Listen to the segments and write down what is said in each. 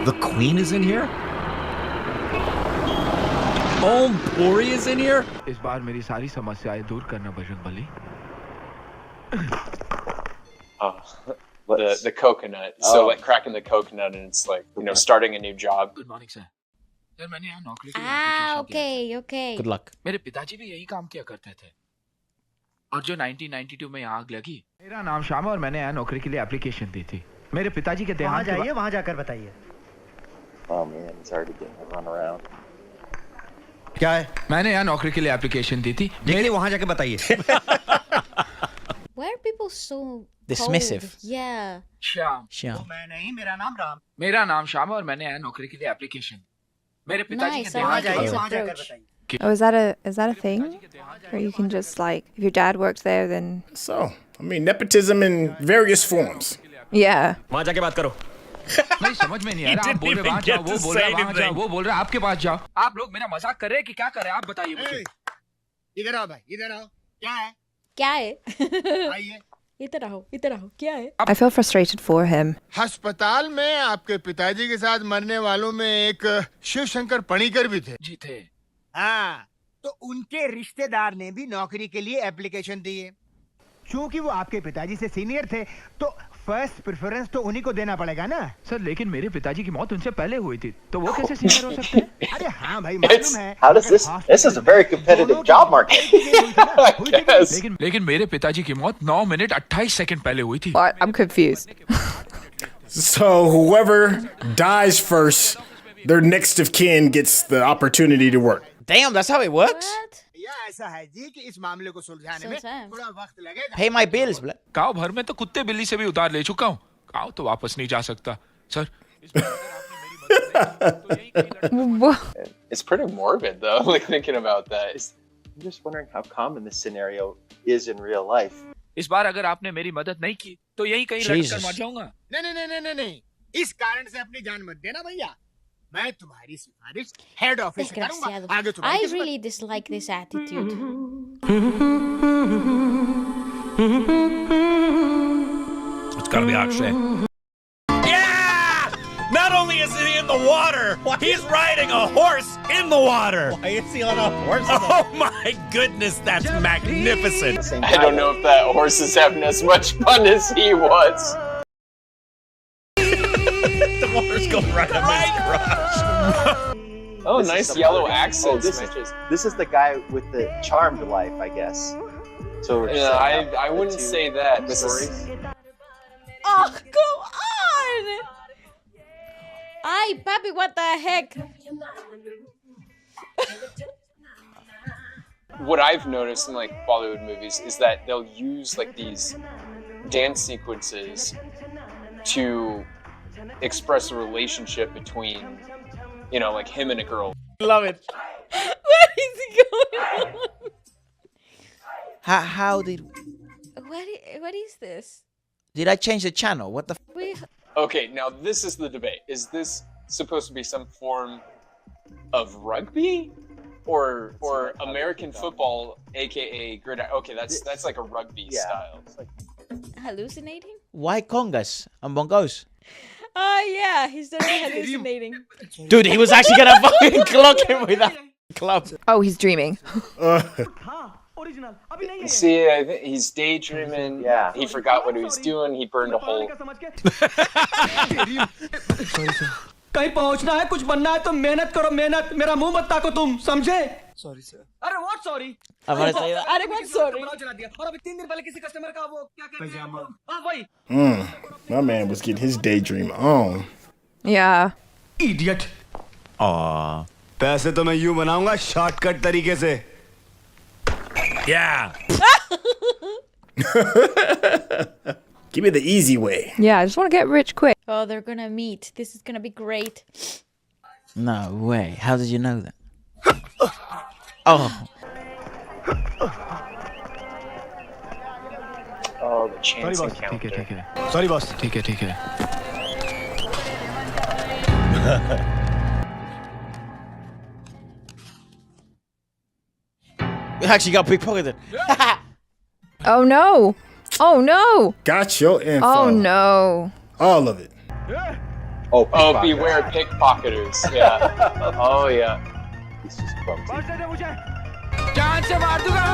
The Queen is in here? Om Puri is in here? इस बार मेरी सारी समस्याएं दूर करना Bajrangbali. The coconut. So like cracking the coconut and it's like, you know, starting a new job. Good morning sir. Sir मैंने यहाँ नौकरी के लिए Ah, application दिया okay. Good luck. था. मेरे पिताजी भी यही काम किया करते थे. और जो 1992 में यहाँ आग लगी. मेरा नाम श्याम है और मैंने यहाँ नौकरी के लिए एप्लीकेशन दी थी. मेरे पिताजी के देहांत के बाद. वहाँ जाकर बताइए. Oh man, it's already getting run around. क्या है? मैंने यहाँ नौकरी के लिए एप्लीकेशन दी थी. मेरे वहाँ जाकर बताइए. Why are people so Dismissive. cold? Yeah. Shyam. Shyam. मैं नहीं, मेरा नाम राम. मेरा नाम श्याम है और मैंने यहाँ नौकरी के लिए एप्लीकेशन. मेरे पिताजी Nice. के I देहांत like के his बाद. वहाँ जाकर approach. बताइए. Oh, is that a thing? Where you can just like, if your dad works there, then So, I mean, nepotism in various forms. yeah. वहाँ जाके बात करो. नहीं समझ में नहीं आ रहा. आप बोल रहे वहाँ जाओ, वो बोल रहा वहाँ जाओ, वो बोल रहा आपके पास जाओ. आप लोग मेरा मजाक कर रहे हैं कि क्या कर रहे हैं? आप बताइए मुझे. इधर आओ भाई, इधर आओ. क्या है? क्या है? आइए. इधर आओ, क्या है? I feel frustrated for him. अस्पताल में आपके पिताजी के साथ मरने वालों में एक शिव शंकर पणिकर भी थे. जी थे. हाँ, तो उनके रिश्तेदार ने भी नौकरी के लिए एप्लीकेशन दी है. क्योंकि वो आपके पिताजी से सीनियर थे, तो फर्स्ट प्रेफरेंस तो उन्हीं को देना पड़ेगा ना. सर लेकिन मेरे पिताजी की मौत उनसे पहले हुई थी, तो वो कैसे सीनियर हो सकते हैं? अरे हाँ भाई, It's, मालूम है. how does this is a very competitive job market. Yes. लेकिन मेरे पिताजी की मौत 9 मिनट 28 सेकंड पहले हुई थी. What? I'm confused. So, whoever dies first, their next of kin gets the opportunity to work. Damn, that's how it works? What? या ऐसा है जी कि इस मामले को सुलझाने में सुलझाएं. थोड़ा वक्त लगेगा. Pay my bills, blah. गांव भर में तो कुत्ते बिल्ली से भी उधार ले चुका हूँ. गांव तो वापस नहीं जा सकता. Sir It's pretty morbid though, like thinking about that. I'm just wondering how common this scenario is in real life. इस बार अगर आपने मेरी मदद नहीं की तो यही कहीं लटक कर Jesus. मर जाऊंगा. नहीं. इस कारण से अपनी जान मत देना भैया. मैं तुम्हारी सिफारिश हेड ऑफिस से करूंगा. Desgraciado. आगे तुम्हारी I किस्मत. really dislike this attitude. It's gotta be Akshay. Yeah! Not only is he in the water, he's riding a horse in the water. Why is he on a horse? Oh my goodness, that's magnificent. I don't know if that horse is having as much fun as he was. The horse goes right up his crotch. Oh, nice yellow accents. This is the guy with the charmed life, I guess. So yeah, I wouldn't say that. This is Oh, come on! Ay, papi, what the heck? what I've noticed in like Bollywood movies is that they'll use like these dance sequences to express a relationship between, you know, like him and a girl. Love it. What is going on? How did What is this? I change the channel? What the? We Okay, now this is the debate. Is this supposed to be some form of rugby or American football, aka gridiron? Okay, that's like a rugby style. hallucinating? Why congas and bongos? Oh yeah, he's totally hallucinating. Dude, he was actually gonna fucking clock him with that club. Oh, he's dreaming. See, I think he's daydreaming. Yeah. He forgot what he was doing. He burned a hole. कहीं पहुंचना है, कुछ बनना है तो मेहनत करो, मेहनत. मेरा मुंह मत ताको तुम, समझे? Sorry sir. अरे what sorry? I'm gonna say that. अरे what sorry? चला दिया. और अभी 3 दिन पहले किसी कस्टमर का वो क्या कहते हैं? हां वही. My man was getting his daydream on. Yeah. Idiot. Aww. पैसे तो मैं यूं बनाऊंगा शॉर्टकट तरीके से. Yeah. Give me the easy way. Yeah, I just want to get rich quick. Oh, they're gonna meet. This is gonna be great. No way. How did you know that? Oh. Oh, the chance encounter. ठीक है. Sorry boss. ठीक है. You actually got pickpocketed. Oh no. Oh no. Got your info. Oh no. All of it. Oh, beware pickpocketers. Yeah. Oh, yeah. He's just clumsy. जान से मार दूंगा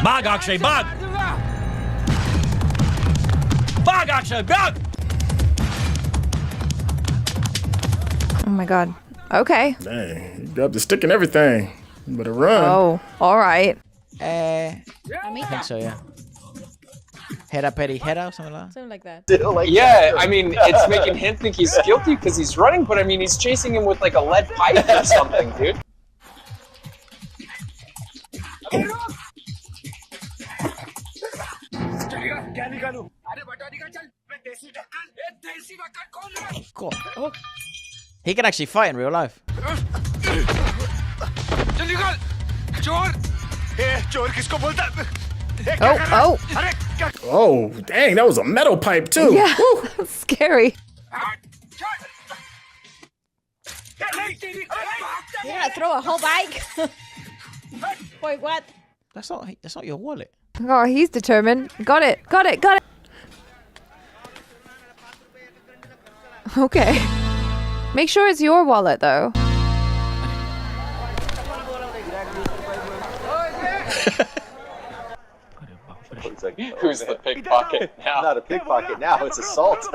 Bag, Akshay, bag! Bag, Akshay, bag! Oh my god. Okay. Dang, you got the stick and everything. You better run. Oh, all right. I think so, yeah. Hera peri hera or something like that. Something like that. Still like Yeah, I mean, it's making him think he's guilty because he's running, but I mean, he's chasing him with like a lead pipe or something, dude. Cool. He can actually fight in real life. Oh, oh. Oh, dang, that was a metal pipe too. Yeah, that's scary. You're gonna throw a whole bike? Wait, what? That's not your wallet. Oh, he's determined. Got it. Got it. Got it. Okay. Make sure it's your wallet, though. It's like, oh, Who's the pickpocket now? not a pickpocket now, it's assault.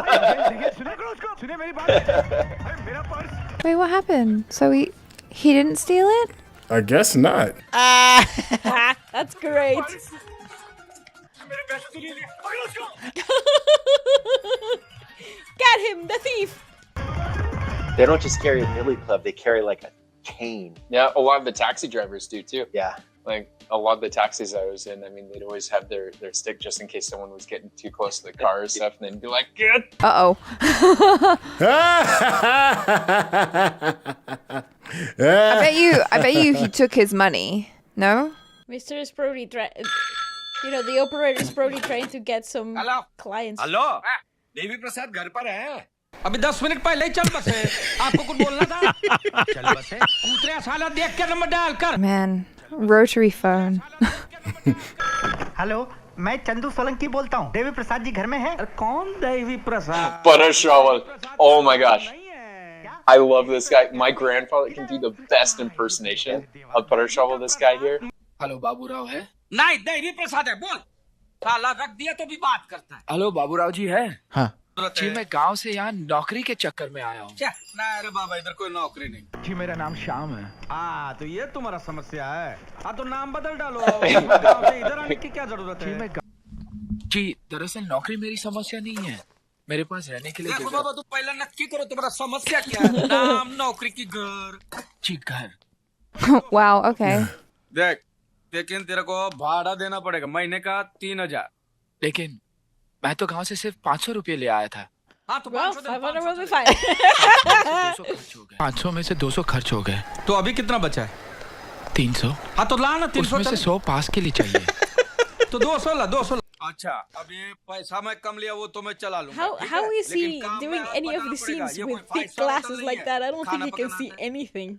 Wait, what happened? So he didn't steal it? I guess not. Ah, that's great. Get him, the thief. They don't just carry a billy club, they carry like a cane. Yeah, a lot of the taxi drivers do too. Yeah. Like a lot of the taxis I was in, I mean, they'd always have their stick just in case someone was getting too close to the car or stuff, and they'd be like, "Get!" Uh-oh. I bet you he took his money. No? Mr. is probably the operator is probably trying to get some clients. Hello Devi Prasad घर पर है अभी 10 minute पहले चल बसे आपको कुछ बोलना था चल बसे उतरे साला देख के नंबर डाल कर Man, rotary phone. हेलो मैं चंदू सोलंकी बोलता हूँ देवी प्रसाद जी घर में है कौन Devi Prasad Butter shovel. Oh my gosh. I love this guy. My grandfather can do the best impersonation of Butter Shovel, this guy here. Hello Baburao है नहीं देवी प्रसाद है बोल साला रख दिया तो भी बात करता है हेलो बाबूराव जी है हाँ जी मैं गांव से यहाँ नौकरी के चक्कर में आया हूँ ना अरे बाबा इधर कोई नौकरी नहीं जी मेरा नाम श्याम है हाँ तो ये तुम्हारा समस्या है हाँ तो नाम बदल डालो गाँव से इधर आने की क्या जरूरत जी है मैं जी दरअसल नौकरी मेरी समस्या नहीं है मेरे पास रहने के लिए देखो जगह बाबा तू पहले नक्की करो तुम्हारा समस्या क्या है नाम नौकरी की घर जी घर Wow, okay. देख लेकिन तेरे को भाड़ा देना पड़ेगा महीने का 3000 लेकिन मैं तो गांव से सिर्फ 500 रुपये ले आया था हाँ तो Well, 500 will be fine. 500 में से 200 खर्च हो गए तो अभी कितना बचा है 300 हाँ तो ला ना 300 उसमें से 100 पास के लिए चाहिए तो 200 ला 200 अच्छा अब ये पैसा मैं कम लिया वो तो मैं चला लूंगा How is he doing any of the scenes with thick glasses like that? I don't think he can see anything.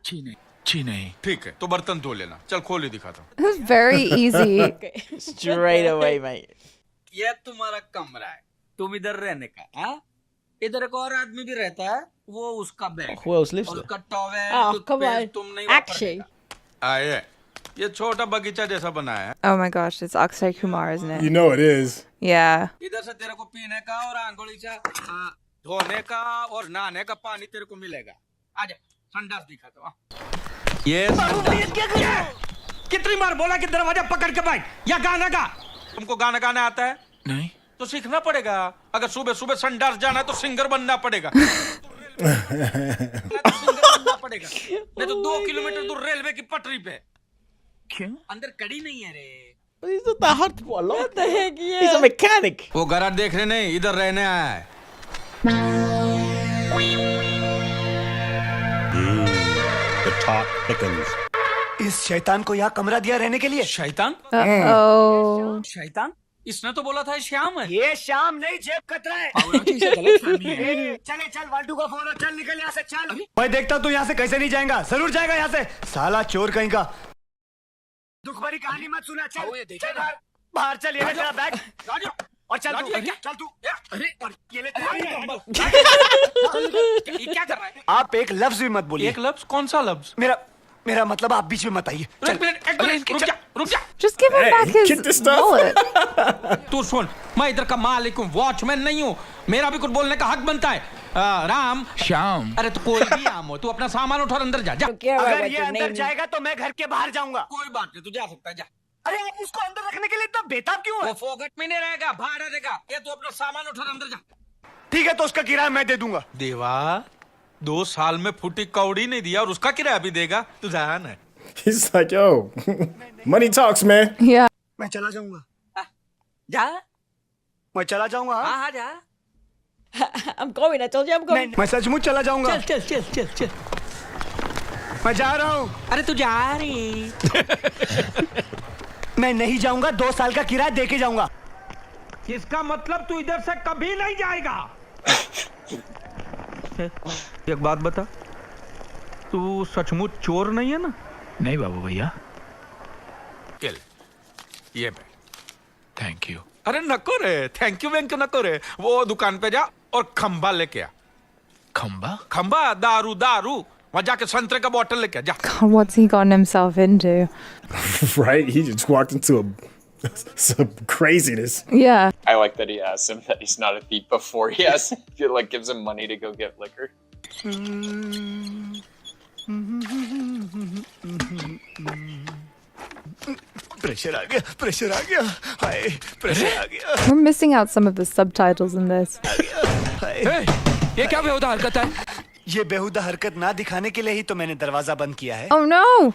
जी नहीं ठीक है तो बर्तन धो लेना चल खोल ही दिखाता हूँ It was very easy. Okay. straight away mate ये तुम्हारा कमरा है तुम इधर रहने का हाँ इधर एक और आदमी भी रहता है वो उसका bed who else lives there उसका टॉवेल Oh, come on. तुम नहीं Akshay. आए ये छोटा बगीचा जैसा बनाया है Oh my gosh, it's Akshay Kumar, isn't You it? know it is. Yeah. इधर से तेरे को पीने का और आंगोली से धोने का और नहाने का पानी तेरे को मिलेगा आजा संडास दिखाता हूँ ये कितनी बार बोला कि दरवाजा पकड़ के बैठ या गाना गा तुमको गाना गाना आता है नहीं तो सीखना पड़ेगा अगर सुबह सुबह संडास जाना है तो सिंगर बनना पड़ेगा नहीं तो 2 किलोमीटर दूर रेलवे की पटरी पे क्यों अंदर कड़ी नहीं है रे he's not that hard to put a lot What the heck? Yeah. he's a mechanic वो गराज देखने नहीं इधर रहने आया है The talk thickens. इस शैतान को यहाँ कमरा दिया रहने के लिए शैतान Uh-oh. शैतान इसने तो बोला था श्याम है ये शाम नहीं जेब कतरा है चले चल वाल्टू का फोन है चल निकल यहाँ से चल मैं देखता तू यहाँ से कैसे नहीं जाएगा जरूर जाएगा यहाँ से साला चोर कहीं का दुख भरी कहानी मत सुना चल ये देखा चल बाहर चल ये तेरा बैग और चल तू चल तू अरे ये ले ये क्या कर रहा है? आप एक लफ्ज भी मत बोलिए। एक लफ्ज? कौन सा लफ्ज? मेरा मतलब आप बीच में मत आइए। एक मिनट, रुक जा। Just give him Hey, back his get this stuff. wallet. तू सुन, मैं इधर का मालिक हूँ, वॉचमैन नहीं हूँ। मेरा भी कुछ बोलने का हक बनता है। राम श्याम, अरे तो कोई भी आम हो, तू अपना सामान उठा और अंदर जा। अगर ये अंदर जाएगा तो मैं घर के बाहर जाऊंगा। कोई बात नहीं, तू जा सकता है, जा। अरे आप इसको अंदर रखने के लिए इतना बेताब क्यों है? वो फोकट में नहीं रहेगा, बाहर रहेगा। ये तू अपना सामान उठा और अंदर जा। ठीक है तो उसका किराया मैं दे दूंगा। देवा, 2 साल में फुटी कौड़ी नहीं दिया और उसका किराया भी देगा? तू जान है। He's like, yo, money talks, man. Yeah. मैं चला जाऊंगा। जा। मैं चला जाऊंगा। हाँ, जा। I'm going. I told you I'm going. मैं सचमुच चला जाऊंगा। चल। मैं जा रहा हूँ। अरे तू जा रही। मैं नहीं जाऊंगा, 2 साल का किराया दे के जाऊंगा। इसका मतलब तू इधर से कभी नहीं जाएगा। एक बात बता, तू सचमुच चोर नहीं है ना? नहीं बाबू भैया। किल ये थैंक यू। अरे नको रे, थैंक यू वेंक नको रे। वो दुकान पे जा और खंबा लेके आ। खंबा दारू वहां जाके संतरे का बोतल लेके आ, जा। God, what's he gotten himself into? Right? He just walked into some craziness. Yeah. I like that he asks him that he's not a thief before he gives him money to go get liquor. Pressure आ गया high pressure आ गया। We're missing out some of the subtitles in this. ये क्या बेहुदा हरकत है? ये बेहुदा हरकत ना दिखाने के लिए ही तो मैंने दरवाजा बंद किया है। Oh no!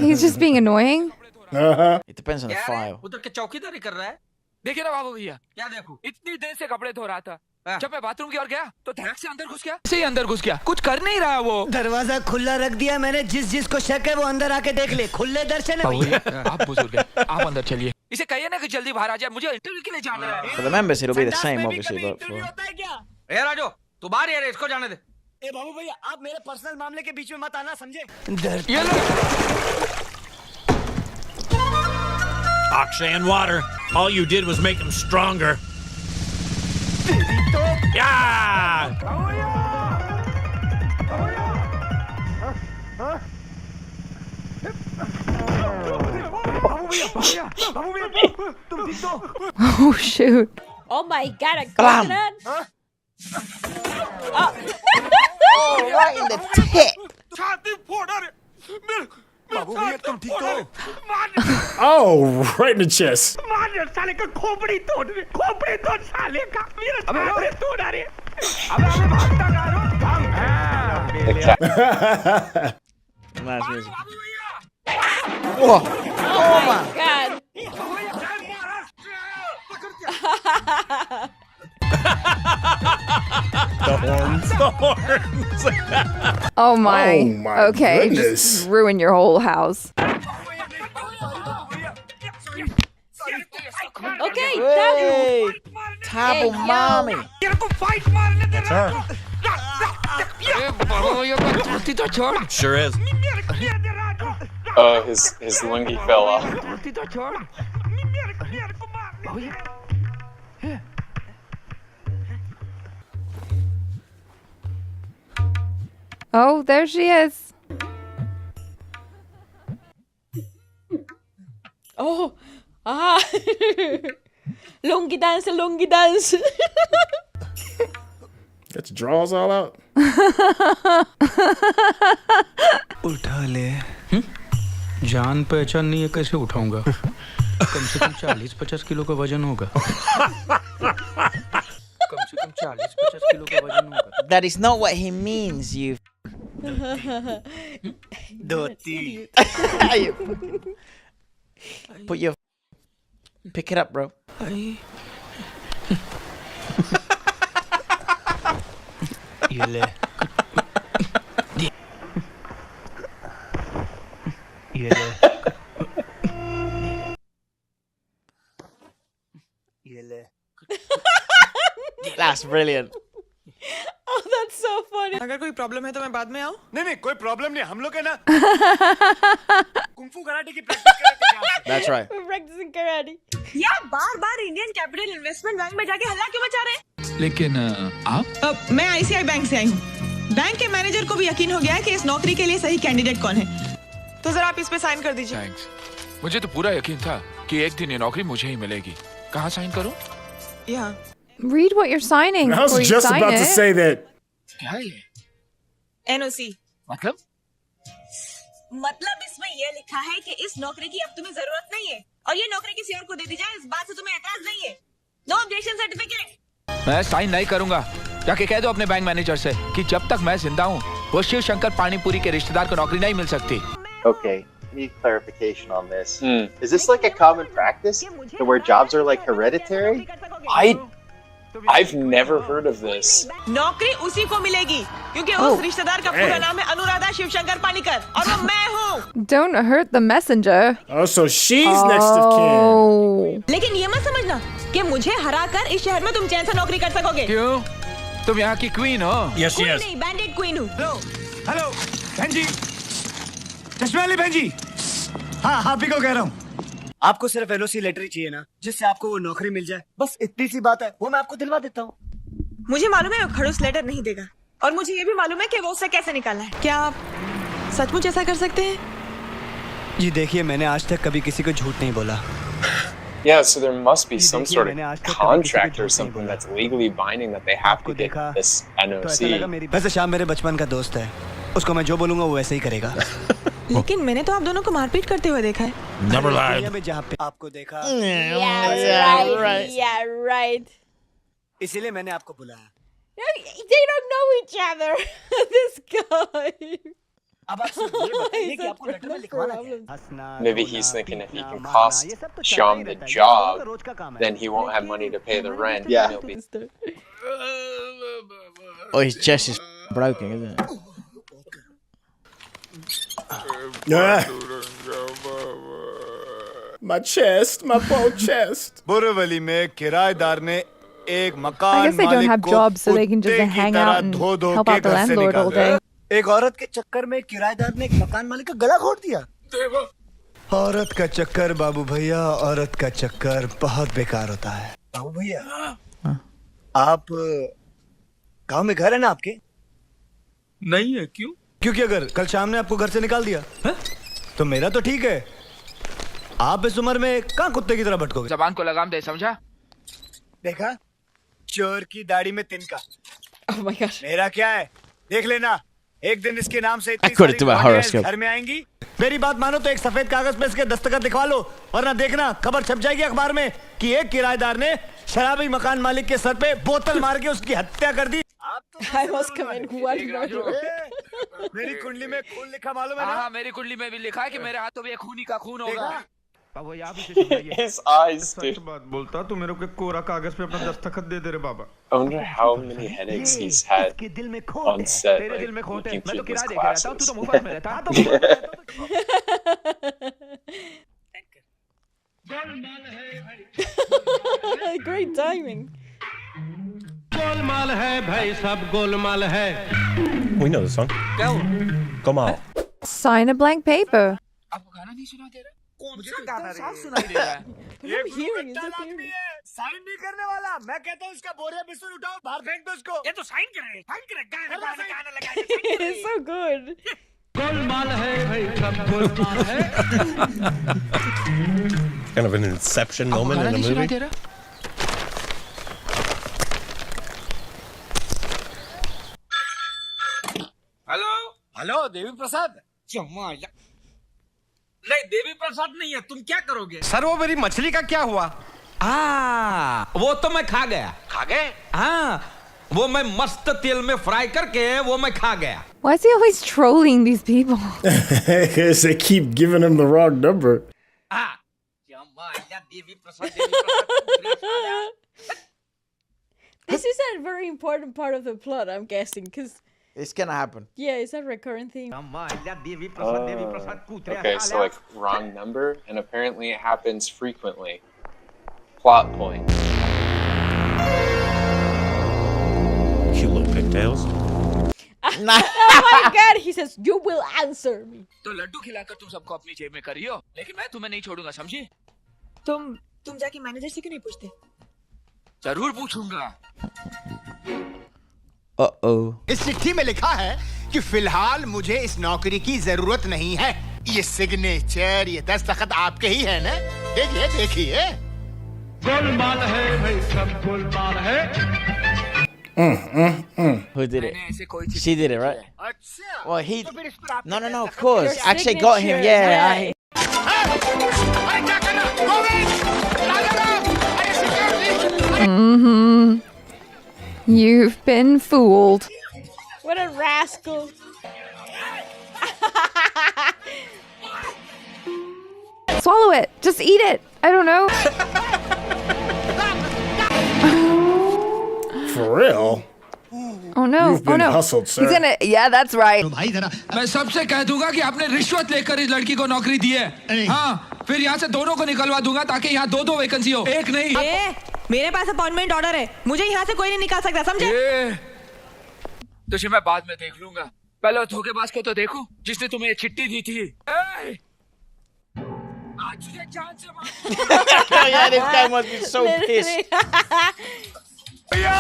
He's just being annoying. It depends on the file. उधर के चौकीदारी कर रहा है। देखिए ना बाबू भैया। क्या देखूं? इतनी देर से कपड़े धो रहा था। जब मैं बाथरूम की ओर गया तो धड़क से अंदर घुस गया। से अंदर घुस गया, कुछ कर नहीं रहा वो। दरवाजा खुला रख दिया मैंने, जिसको शक है वो अंदर आके देख ले। खुले दर्शन है भैया। आप बुजुर्ग हैं, आप अंदर चलिए। इसे कहिए ना कि जल्दी बाहर आ जाए, मुझे इंटरव्यू के लिए जाना है। For the members, it'll be the same, obviously, but for... ए राजू, तू बाहर ही है, इसको जाने दे। ए बाबू भैया, आप मेरे पर्सनल मामले के बीच में मत आना, समझे? ये लो। Akshay and water. All you did was make him stronger. Yeah! Oh shoot. Oh my God! A coconut. Oh, right in the tip! छाती फोड़ रहे। बाबू भैया तुम ठीक हो? Oh, right in the chest. मार साले का खोपड़ी तोड़ साले का। मेरा खोपड़ी तोड़ रहे। अबे भागता करो। Nice music. Whoa! Oh my God! The horns. The horns. Oh my. Oh my okay, goodness. just ruin your whole house. Okay, Hey! Tabu Hey, yo. mommy! That's her. Sure is. His lungi fell off. Oh, there she is. Oh, ah, lungi dance. Got your drawers all out. उठा ले। जान पहचान नहीं है, कैसे उठाऊंगा? कम से कम 40-50 kilo का वजन होगा। कम से कम 40-50 किलो का वजन होगा। That is not what he means, you... dhoti. Put your... Pick it up, bro. ये ले। ये ले। ये ले। That's brilliant. Oh, that's so funny. अगर कोई प्रॉब्लम है तो मैं बाद में आऊं? नहीं कोई प्रॉब्लम नहीं, हम लोग है ना कुंफू कराटे की प्रैक्टिस कर रहे थे। That's right. We're practicing Karani. यार बार-बार इंडियन कैपिटल इन्वेस्टमेंट बैंक में जाके हल्ला क्यों मचा रहे हैं? लेकिन आप मैं आईसीआई बैंक से आई हूँ। बैंक के मैनेजर को भी यकीन हो गया है कि इस नौकरी के लिए सही कैंडिडेट कौन है। तो जरा आप इस पे साइन कर दीजिए। थैंक्स। मुझे तो पूरा यकीन था कि एक दिन ये नौकरी मुझे ही मिलेगी। कहाँ साइन करूँ? यहाँ। Read what you're signing I was before you just sign about to it. say that. क्या है ये? एनओसी। मतलब? मतलब इसमें ये लिखा है कि इस नौकरी की अब तुम्हें जरूरत नहीं है और ये नौकरी किसी और को दे दी जाए, इस बात से तुम्हें एतराज नहीं है। No objection certificate. मैं साइन नहीं करूंगा। जाके कह दो अपने बैंक मैनेजर से कि जब तक मैं जिंदा हूँ वो शिव शंकर पानीपुरी के रिश्तेदार को नौकरी नहीं मिल सकती। Okay, need clarification on this. Is this like a common practice where jobs are like hereditary? I've never heard of this. नौकरी उसी को मिलेगी क्योंकि उस रिश्तेदार का पूरा नाम है अनुराधा शिवशंकर पानीकर और वो मैं हूँ। Don't hurt the messenger. Oh, so she's next of kin. Oh. लेकिन ये मत समझना कि मुझे हराकर इस शहर में तुम चैन से नौकरी कर सकोगे। क्यों? तुम यहाँ की क्वीन हो? Yes, queen yes. नहीं, बैंडेड क्वीन हूँ। हेलो बहन जी, चश्मे वाली बहन जी। हाँ, आप ही को कह रहा हूँ। आपको सिर्फ एलओसी लेटर ही चाहिए ना, जिससे आपको वो नौकरी मिल जाए। बस इतनी सी बात है, वो मैं आपको दिलवा देता हूँ। मुझे मालूम है वो खड़ूस लेटर नहीं देगा और मुझे ये भी मालूम है कि वो उसे कैसे निकालना है। क्या आप सचमुच ऐसा कर सकते हैं? जी देखिए, मैंने आज तक कभी किसी को झूठ नहीं बोला। Yeah, so there must be some sort of contract or something that's legally binding that they have to get this NOC. वैसे शाम मेरे बचपन का दोस्त है, उसको मैं जो बोलूंगा वो वैसे ही करेगा। लेकिन मैंने तो आप दोनों को मारपीट करते हुए देखा है। Never lied. जहाँ पे आपको देखा, Yeah, right. इसीलिए मैंने आपको बुलाया। No, they don't know each other. This guy. अब आप सिर्फ ये बताइए कि आपको लेटर में लिखवाना क्या है? Maybe he's thinking if he can cost Shyam the job, then he won't have money to pay the rent. Yeah. And he'll be Oh, his chest is broken, isn't it? My chest, my poor chest. Borivali में किराएदार ने एक I मकान guess they don't मालिक have को jobs, so they can just कुत्ते की hang तरह out and धो-धो help के out the घर से landlord all निकाला। day. एक औरत के चक्कर में किराएदार ने एक मकान मालिक का गला घोट दिया। औरत का चक्कर बाबू भैया, औरत का चक्कर बहुत बेकार होता है। बाबू भैया, आप गांव में घर है ना आपके? नहीं है। क्यों? क्योंकि अगर कल शाम ने आपको घर से निकाल दिया तो मेरा तो ठीक है, आप इस उम्र में कहाँ कुत्ते की तरह भटकोगे? जबान को लगाम दे, समझा? देखा, चोर की दाढ़ी में तिनका। Oh my gosh. मेरा क्या है, देख लेना, एक दिन इसके नाम से इतनी According to my सारी horoscope. घर में आएंगी। मेरी बात मानो तो एक सफेद कागज पे इसके दस्तखत लिखवा लो, वरना देखना खबर छप जाएगी अखबार में कि एक किराएदार ने शराबी मकान मालिक के सर पे बोतल मार के उसकी हत्या कर दी। I was coming one murder. मेरी कुंडली में खून लिखा मालूम है ना? हाँ, मेरी कुंडली में भी लिखा है कि मेरे हाथों में खूनी का खून होगा। his eyes, dude. बोलता तो मेरे को कोरा कागज पे अपना दस्तखत दे दे रे बाबा। I wonder how many headaches he's had on set, like looking through his glasses. Great timing. Golmaal है भाई, सब गोलमाल है। We know the song. क्या हो? Gomal. Sign a blank paper. आपको गाना नहीं सुना दे रहा? कौन सा गाना रे? साफ सुनाई दे रहा है। ये hearing, साइन नहीं करने वाला। मैं कहता हूँ इसका बोरिया बिस्तर उठाओ, बाहर फेंक दो इसको। ये तो साइन करे, गाना लगा। It's so good. गोलमाल है भाई, सब गोलमाल है। Kind of an inception moment in a movie. Hello, hello Devi Prasad. नहीं देवी प्रसाद नहीं है, तुम क्या करोगे? सर वो मेरी मछली का क्या हुआ? वो तो मैं खा गया। खा गए? हाँ, वो मैं मस्त तेल में फ्राई करके वो मैं खा गया। Why is he always trolling these people? Because they keep giving him the wrong number. This is a very important part of the plot, I'm guessing, because It's gonna happen. yeah, it's a recurrent theme. Okay, so like wrong number, and apparently it happens frequently. Plot point. Cute little pigtails. Oh my god, he says, you will answer me. तो लड्डू खिलाकर तुम सबको अपनी जेब में करियो, लेकिन मैं तुम्हें नहीं छोड़ूंगा, समझी? तुम जाके मैनेजर से क्यों नहीं पूछते? जरूर पूछूंगा। इस चिट्ठी में लिखा है कि फिलहाल मुझे इस नौकरी की जरूरत नहीं है। ये सिग्नेचर, ये दस्तखत आपके ही है ना? देखिए देखिए। गोलमाल है भाई, सब गोलमाल है। Who did it? She did it, right? Well, he. No, of course. Your Actually got him. signature, Yeah. You've been fooled. What a rascal. Swallow it. Just eat it. I don't know. For real? Oh no. You've been hustled, sir. He's gonna. Yeah, that's right. मैं सबसे कह दूंगा कि आपने रिश्वत लेकर इस लड़की को नौकरी दी है। हाँ, फिर यहाँ से दोनों को निकलवा दूंगा ताकि यहाँ दो वैकेंसी हो, एक नहीं। मेरे पास अपॉइंटमेंट ऑर्डर है, मुझे यहाँ से कोई नहीं निकाल सकता, समझे? तुझे मैं बाद में देख लूंगा, पहले धोखेबाज को तो देखो जिसने तुम्हें ये चिट्ठी दी थी। आज तुझे जान से मार। Yeah, this guy must be so pissed. भैया,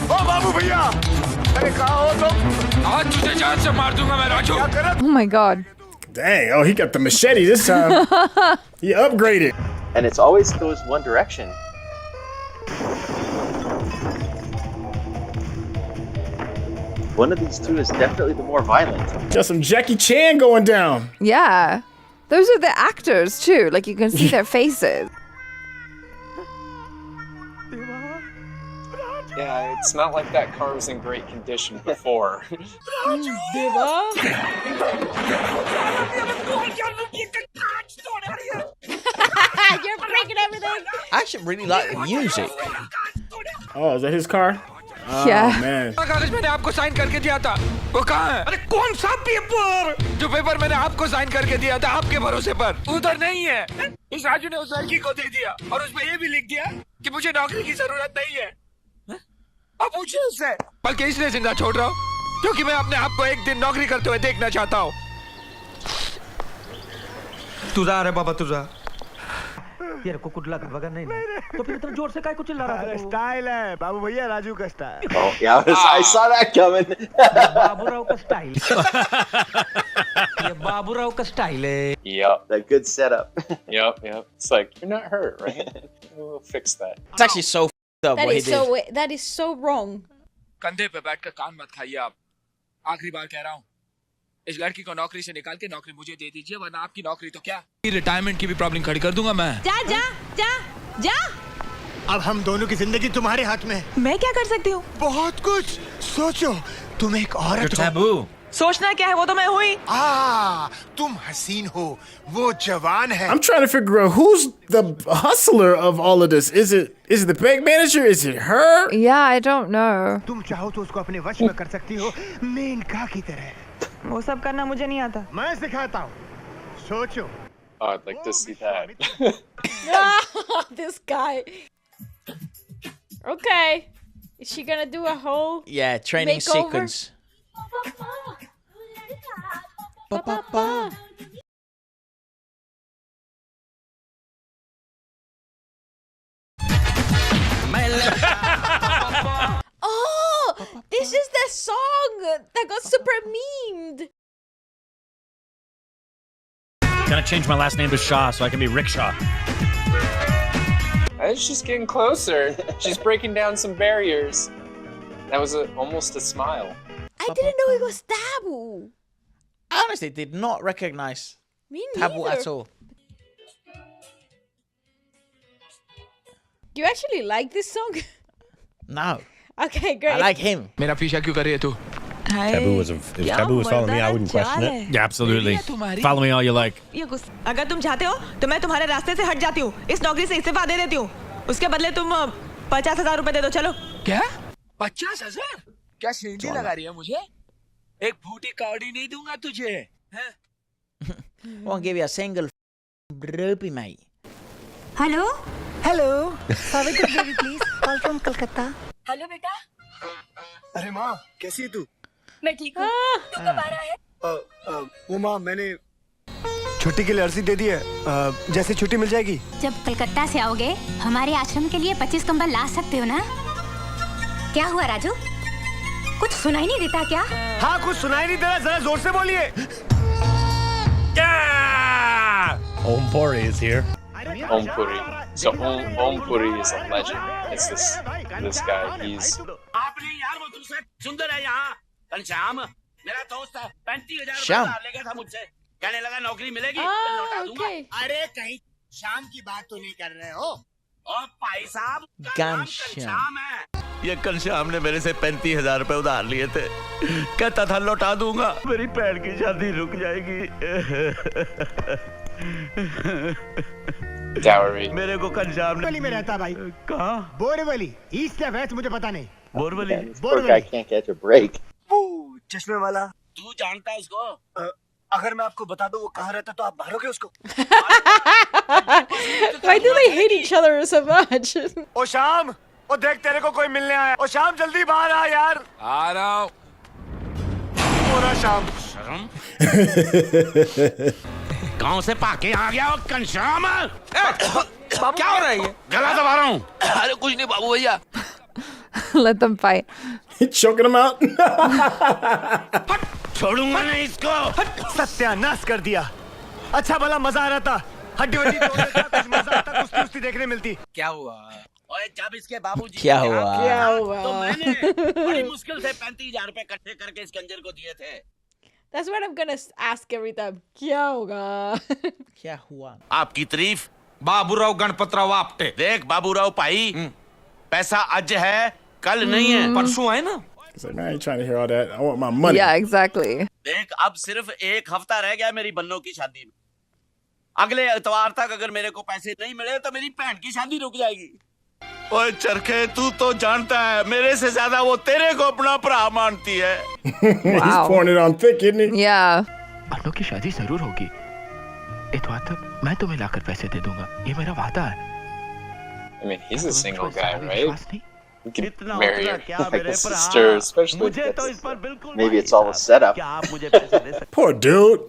ओ बाबू भैया, अरे कहाँ हो तुम? आज तुझे जान से मार दूंगा मैं Raju. Oh my god. Dang, oh, he got the machete this time. He upgraded. And it's always goes one direction. One of these two is definitely the more violent. Got some Jackie Chan going down. Yeah. Those are the actors too. Like you can see their faces. Yeah, it's not like that car was in great condition before. You're breaking everything. I actually really like the music. Oh, is that his car? Oh, Yeah. man. कागज मैंने आपको sign करके दिया था, वो कहाँ है? अरे कौन सा पेपर? जो पेपर मैंने आपको साइन करके दिया था आपके भरोसे पर, उधर नहीं है। इस राजू ने उस लड़की को दे दिया और उसमें ये भी लिख दिया कि मुझे नौकरी की जरूरत नहीं है। अब पूछिए उससे। बल्कि इसलिए जिंदा छोड़ रहा हूँ क्योंकि मैं अपने आप को एक दिन नौकरी करते हुए देखना चाहता हूँ। तुझा अरे बाबा तुझा। यार को कुछ लगा वगैरह नहीं तो फिर इतना जोर से काय को चिल्ला रहा था? स्टाइल है बाबू भैया, राजू का style. Oh, yeah, I saw that coming. Baburao का स्टाइल। ये बाबूराव का स्टाइल है। Yep. That good setup. Yep. It's like, you're not hurt, right? We'll fix that. It's actually so f***ed up what he did. That is so wrong. कंधे पे बैठकर कान मत खाइए आप। आखिरी बार कह रहा हूँ, इस लड़की को नौकरी से निकाल के नौकरी मुझे दे दीजिए, वरना आपकी नौकरी तो क्या, रिटायरमेंट की भी प्रॉब्लम खड़ी कर दूंगा मैं। जा। अब हम दोनों की जिंदगी तुम्हारे हाथ में है। मैं क्या कर सकती हूँ? बहुत कुछ सोचो, तुम एक औरत हो। Taboo. सोचना क्या है, वो तो मैं हुई। तुम हसीन हो, वो जवान है। I'm trying to figure out who's the hustler of all of this. Is it the bank manager? Is it her? Yeah, I don't know. तुम चाहो तो उसको अपने वश में कर सकती हो, मेनका की तरह। वो सब करना मुझे नहीं आता। मैं सिखाता हूँ, सोचो। Oh, I'd like to see that. This guy. Okay. Is she gonna do a whole Yeah, training makeover? sequence. Oh, this is the song that got super memed. Gonna change my last name to Shaw so I can be Rickshaw. She's getting closer. She's breaking down some barriers. That was almost a smile. I didn't know it was Taboo. I honestly did not recognize Me Taboo neither. at all. Do you actually like this song? No. Okay, great. I like him. मेरा पीछा क्यों कर रही है तू? Taboo was if Taboo was following me, I wouldn't question it. Yeah, absolutely. Follow me all you like. अगर तुम चाहते हो तो मैं तुम्हारे रास्ते से हट जाती हूँ, इस नौकरी से इस्तीफा दे देती हूँ, उसके बदले तुम 50,000 रुपए दे दो। चलो। क्या? 50,000? क्या सीढ़ी लगा रही है मुझे? एक फूटी कौड़ी नहीं दूंगा तुझे। Won't give you a single rupee, mate. Hello. Hello. Savitar Devi, please. Call from Kolkata. Hello बेटा। अरे माँ, कैसी है तू? मैं ठीक हूँ। तू कब आ रहा है? वो माँ, मैंने छुट्टी के लिए अर्जी दे दी है, जैसे छुट्टी मिल जाएगी। जब कलकत्ता से आओगे हमारे आश्रम के लिए 25 कंबल ला सकते हो ना? क्या हुआ राजू, कुछ सुनाई नहीं देता क्या? हाँ कुछ सुनाई नहीं दे रहा, जरा जोर से बोलिए। Om Puri is here. Om Puri. So Om Puri is a legend. It's this guy. He's Sham. कहने लगा नौकरी मिलेगी Ah, लौटा दूंगा। okay. अरे कहीं शाम की बात तो नहीं कर रहे हो? और भाई साहब घनश्याम है। ये घनश्याम ने मेरे से 35,000 रुपए उधार लिए थे, कहता था लौटा दूंगा, मेरी बहन की शादी रुक जाएगी। dowry. मेरे को घनश्याम ने बोरीवली में रहता भाई। कहा? बोरीवली, ईस्ट या वेस्ट मुझे पता नहीं। Borivali. This poor guy can't catch a break. चश्मे वाला। तू जानता है उसको? अगर मैं आपको बता दूं वो कहाँ रहता तो आप मारोगे उसको। Why do they hate each other so much? ओ शाम, ओ देख तेरे को कोई मिलने आया। ओ शाम जल्दी बाहर आ यार। आ रहा हूँ। ओ ना शाम। गांव से पाके आ गया घनश्याम। क्या हो रहा है ये? गला दबा रहा हूँ। अरे कुछ नहीं बाबू भैया। Let them fight. Choking him out. छोड़ूंगा नहीं इसको। सत्यानाश कर दिया। अच्छा भला मजा आ रहा था, हड्डी वड्डी तोड़ देता, कुछ मजा आता, कुश्ती उश्ती देखने मिलती। क्या हुआ? ओए जब इसके बाबूजी क्या हुआ? क्या हुआ? तो मैंने बड़ी मुश्किल से 35,000 रुपए इकट्ठे करके इस कंजर को दिए थे। That's what I'm gonna ask every time. क्या होगा? क्या हुआ? आपकी तारीफ बाबूराव गणपतराव आपटे। देख बाबूराव भाई, पैसा आज है कल नहीं है। परसों है ना? He's like, I ain't trying to hear all that. I want my money. Yeah, exactly. देख अब सिर्फ 1 हफ्ता रह गया मेरी बन्नों की शादी में। अगले इतवार तक अगर मेरे को पैसे नहीं मिले तो मेरी बहन की शादी रुक जाएगी। ओए चरखे, तू तो जानता है मेरे से ज्यादा वो तेरे को अपना भरा मानती है। He's pouring it on thick, isn't he? Yeah. बन्नों की शादी जरूर होगी। इतवार तक मैं तुम्हें लाकर पैसे दे दूंगा, ये मेरा वादा है। I mean, he's a single guy, right? You can marry like a sister, especially if Maybe it's all a setup. Poor dude.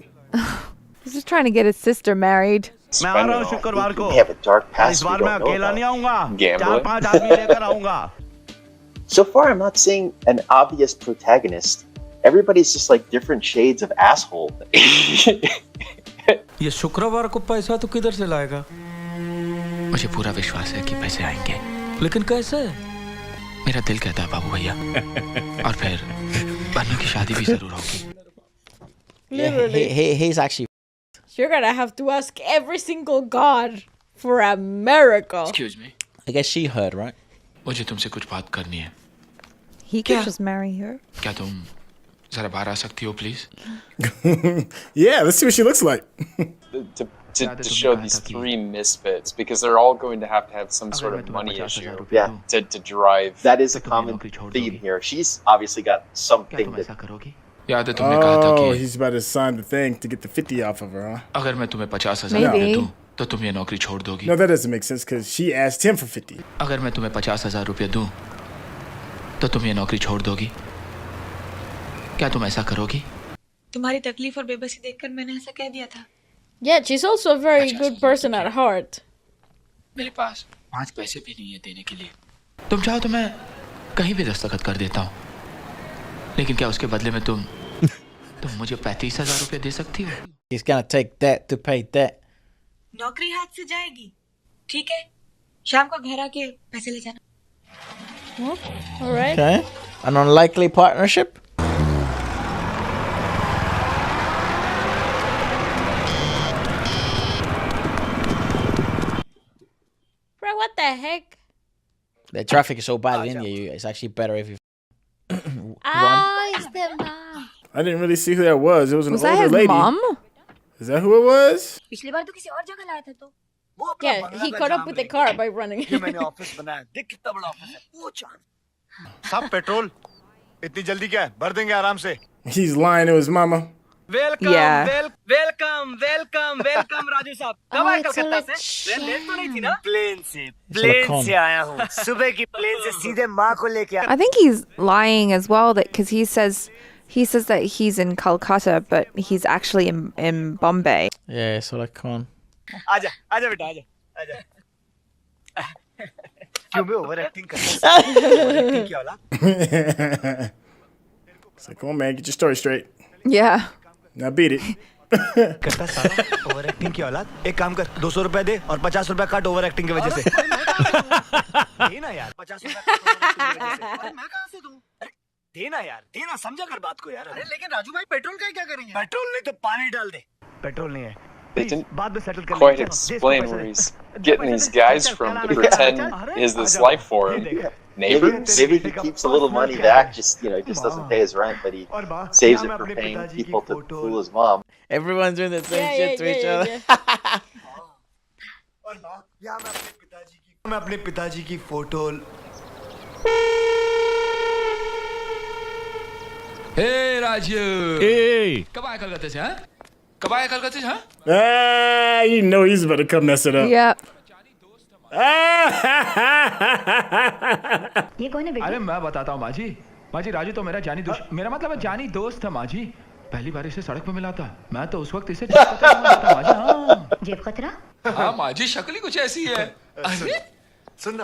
He's just trying to get his sister married. spend it all. शुक्रवार को। They have a dark इस past we बार मैं don't know अकेला नहीं about. आऊंगा, Gambling. 4-5 आदमी लेकर आऊंगा। So far, I'm not seeing an obvious protagonist. Everybody's just like different shades of asshole. ये शुक्रवार को पैसा तो किधर से लाएगा? मुझे पूरा विश्वास है कि पैसे आएंगे, लेकिन कैसे? मेरा दिल कहता है बाबू भैया। और फिर बन्नों की शादी भी जरूर होगी। Literally. He's actually. You're gonna have to ask every single god for a miracle. Excuse me. I guess she heard, right? मुझे तुमसे कुछ बात करनी है। He could just marry her. क्या तुम जरा बाहर आ सकती हो please? Yeah, let's see what she looks like. To show these 3 misfits, because they're all going to have some sort of money issue. Yeah. To drive. That is a common theme here. She's obviously got something that. याद है तुमने कहा था Oh, कि he's about to sign the thing to get the 50 off of her, huh? अगर मैं तुम्हें 50,000 रुपए Maybe. दूं तो तुम ये नौकरी छोड़ दोगी? No, that doesn't make sense because she asked him for 50. अगर मैं तुम्हें 50,000 रुपए दूं तो तुम ये नौकरी छोड़ दोगी? क्या तुम ऐसा करोगी? तुम्हारी तकलीफ और बेबसी देखकर मैंने ऐसा कह दिया था। Yeah, she's also a very good person at heart. मेरे पास 5 पैसे भी नहीं है देने के लिए। तुम चाहो तो मैं कहीं भी दस्तखत कर देता हूँ, लेकिन क्या उसके बदले में तुम मुझे 35,000 रुपए दे सकती हो? He's gonna take debt to pay debt. नौकरी हाथ से जाएगी, ठीक है? शाम को घर आके पैसे ले जाना। All right. Okay. An unlikely partnership. Bro, what the heck? The traffic is so bad in India. It's actually better if you run. It's their mom. I didn't really see who that was. It was an Was that older his lady. mom? Is that who it was? पिछली बार तो किसी और जगह लाया था तो। Yeah, he caught up with the car by running. ये मैंने ऑफिस बनाया, देख कितना बड़ा ऑफिस है। वो चांद। साहब पेट्रोल, इतनी जल्दी क्या है? भर देंगे आराम से। He's lying to his mama. Yeah. Welcome Raju साहब। कब आए कलकत्ता से? ट्रेन लेट तो नहीं थी ना? Silicone. आया हूँ। सुबह की प्लेन से सीधे माँ को लेके आया। I think he's lying as well, that because he says He says that he's in Calcutta, but he's actually in Bombay. Yeah, so like, come on. आजा आजा बेटा आजा आजा क्यों बे ओवर एक्टिंग कर रहा है एक्टिंग क्या वाला It's like, come on, man, get your story straight. Yeah. Now beat it. करता साला ओवर एक्टिंग की औलाद एक काम कर 200 रुपए दे और 50 रुपए काट ओवर एक्टिंग की वजह से देना यार 50 रुपए मैं कहां से दूं देना यार देना समझा कर बात को यार अरे लेकिन राजू भाई पेट्रोल का क्या करेंगे पेट्रोल नहीं तो पानी डाल दे पेट्रोल नहीं है They didn't quite explain where he's getting these guys from to pretend is this life for him. Neighbors? Maybe he keeps a little money back, just he just doesn't pay his rent, but he saves it for paying people to fool his mom. Everyone's doing the same shit to each other. और मां यहां मैं अपने पिताजी की photo हे Raju Hey! कब आया कलकत्ते से हाँ कब आया कलकत्ते से हाँ You know he's about to come mess it up. Yeah. ये कौन है बेटा? अरे मैं बताता हूँ माँ जी राजू तो मेरा जानी मेरा मतलब है जानी दोस्त था माँ जी पहली बार इसे सड़क पे मिला था मैं तो उस वक्त इसे जेब खतरा समझता था माँ जी हाँ जेब खतरा? हाँ माँ जी शक्ल ही कुछ ऐसी है अरे सुनना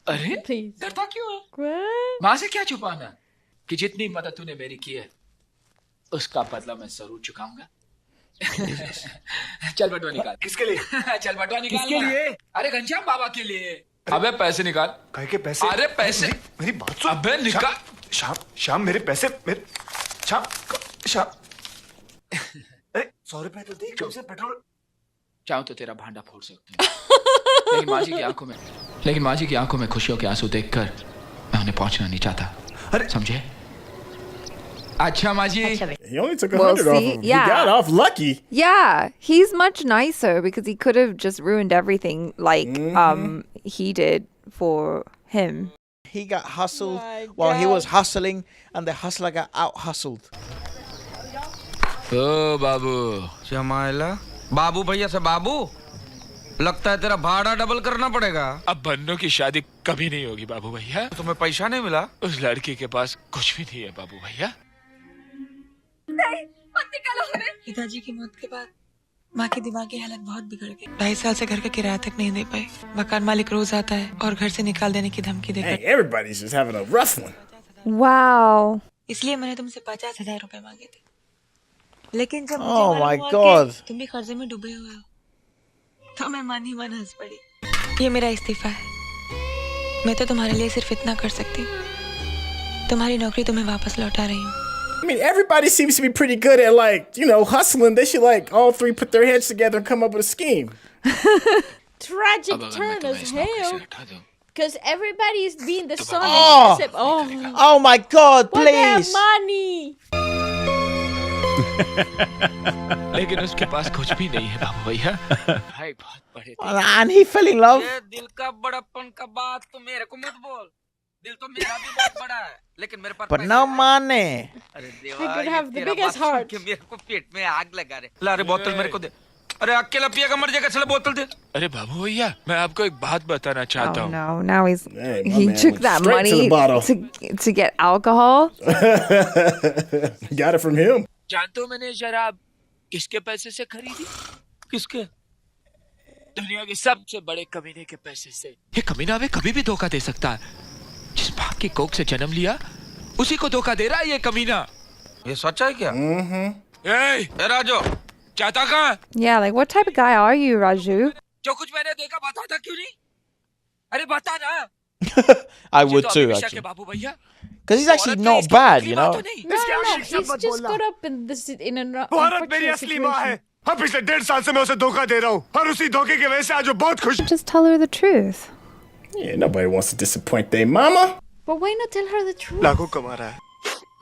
अरे डरता क्यों है माँ से क्या छुपाना कि जितनी मदद तूने मेरी की है उसका बदला मैं जरूर चुकाऊंगा चल बटुआ निकाल किसके लिए चल बटुआ निकाल किसके लिए अरे घनश्याम बाबा के लिए अबे पैसे निकाल कहे के पैसे अरे पैसे मेरी बात सुन अबे निकाल शाम मेरे पैसे मेरे शाम अरे 100 रुपए तो दे कम से पेट्रोल चाहूं तो तेरा भांडा फोड़ सकती हूँ लेकिन माँ जी की आंखों में खुशियों के आंसू देखकर मैं उन्हें पहुंचना नहीं चाहता अरे समझे अच्छा माँ जी He only took 100 Well, off see, him. yeah. He got off lucky. Yeah, he's much nicer because he could have just ruined everything like he did for him. He got hustled while he was hustling, and the hustler got out hustled. ओ बाबू जमाइला बाबू भैया से बाबू लगता है तेरा भाड़ा double करना पड़ेगा अब बन्नू की शादी कभी नहीं होगी बाबू भैया तुम्हें पैसा नहीं मिला उस लड़की के पास कुछ भी नहीं है बाबू भैया पिताजी की मौत के बाद माँ की दिमागी हालत बहुत बिगड़ गई 2.5 साल से घर का किराया तक नहीं दे पाई मकान मालिक रोज आता है और घर से निकाल देने की धमकी देता Hey, everybody's just having a rough one. Wow. इसलिए मैंने तुमसे 50,000 रुपए मांगे थे लेकिन जब Oh my God. तुम भी कर्जे में डूबे हुए हो तो मैं मन ही मन हंस पड़ी ये मेरा इस्तीफा है मैं तो तुम्हारे लिए सिर्फ इतना कर सकती हूँ तुम्हारी नौकरी तुम्हें वापस लौटा रही हूँ I mean, everybody seems to be pretty good at, like, hustling. They should, like, all three put their heads together and come up with a scheme. Tragic turn as hell. Because everybody is being the son Oh! except Oh my God, But they have please. money. लेकिन उसके पास कुछ भी नहीं है बाबू भैया भाई बहुत बड़े And he fell in love. ये दिल का बड़प्पन का बात तो मेरे को मत बोल दिल तो मेरा भी बहुत बड़ा है लेकिन मेरे पास But no money. अरे He देवा could ये have the तेरा biggest बात सुन heart. के मेरे को पेट में आग लगा रे ला रे बोतल मेरे को दे अरे अकेला पिएगा मर जाएगा चलो बोतल दे अरे बाबू भैया मैं आपको एक बात बताना चाहता Oh हूँ no! Now Hey, my he man took went that straight to the money bottle. to get alcohol. Got it from him. जानते हो मैंने शराब किसके पैसे से खरीदी किसके दुनिया के सबसे बड़े कमीने के पैसे से ये कमीना हमें कभी भी धोखा दे सकता है जिस बाप की कोख से जन्म लिया उसी को धोखा दे रहा है ये कमीना ये सच है क्या ए राजू चाहता कहाँ Yeah, like what type of guy are you, Raju? जो कुछ मैंने देखा बताता क्यों नहीं अरे बता ना I would too, actually. Because he's actually not bad, you know. No. He's just got up in this in an Bharat मेरी असली माँ है हाँ पिछले 1.5 साल से मैं उसे धोखा दे रहा हूँ और उसी धोखे की वजह से आज वो बहुत खुश Just tell her the truth. Yeah, nobody wants to disappoint their mama. But why not tell her the truth? लाखों कमा रहा है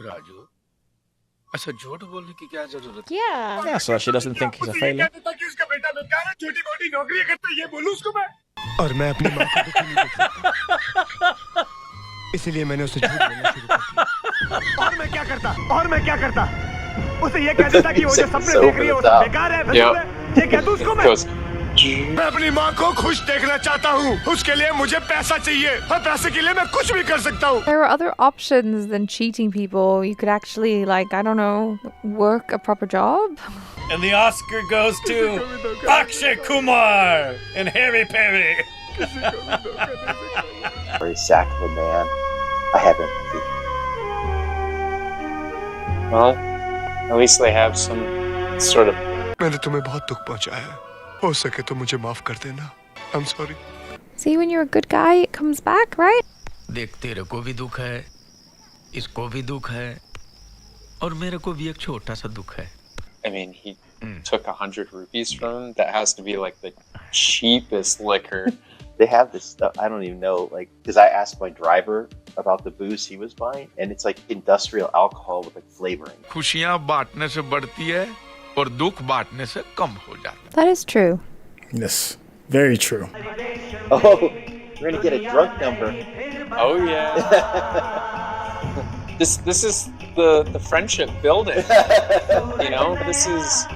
राजू अच्छा झूठ बोलने की क्या जरूरत Yeah. Yeah, so she doesn't think he's a failure. ताकि उसका बेटा बेकार है छोटी मोटी नौकरियां करता है ये बोलूं उसको मैं और मैं अपनी माँ को दुखी नहीं देख सकता इसलिए मैंने उसे झूठ बोलना शुरू कर दिया और मैं क्या करता उसे ये कह देता कि वो जो सपने देख रही है वो सब बेकार है ये कह दूं उसको मैं मैं अपनी माँ को खुश देखना चाहता हूँ उसके लिए मुझे पैसा चाहिए और पैसे के लिए मैं कुछ भी कर सकता हूँ There are other options than cheating people. You could actually, like, I don't know, work a proper job. And the Oscar goes to Akshay Kumar and Harry Perry. Very sack of a man. I have empathy. Well, at least they have some sort of. मैंने तुम्हें बहुत दुख पहुंचाया है हो सके तो मुझे माफ कर देना I'm sorry See, when you're a good guy, it comes back, right? देख तेरे को भी दुख है, इसको भी दुख है, और मेरे को भी एक छोटा सा दुख है. I mean, he took 100 rupees from him. That has to be like the cheapest liquor. They have this stuff. I don't even know, like, because I asked my driver about the booze he was buying, and it's like industrial alcohol with like flavoring. खुशियाँ बांटने से बढ़ती है और दुख बांटने से कम हो जाता है. That is true. Yes, very true. Oh, we're gonna get a drunk number. Oh yeah. This is the friendship building. You know, this is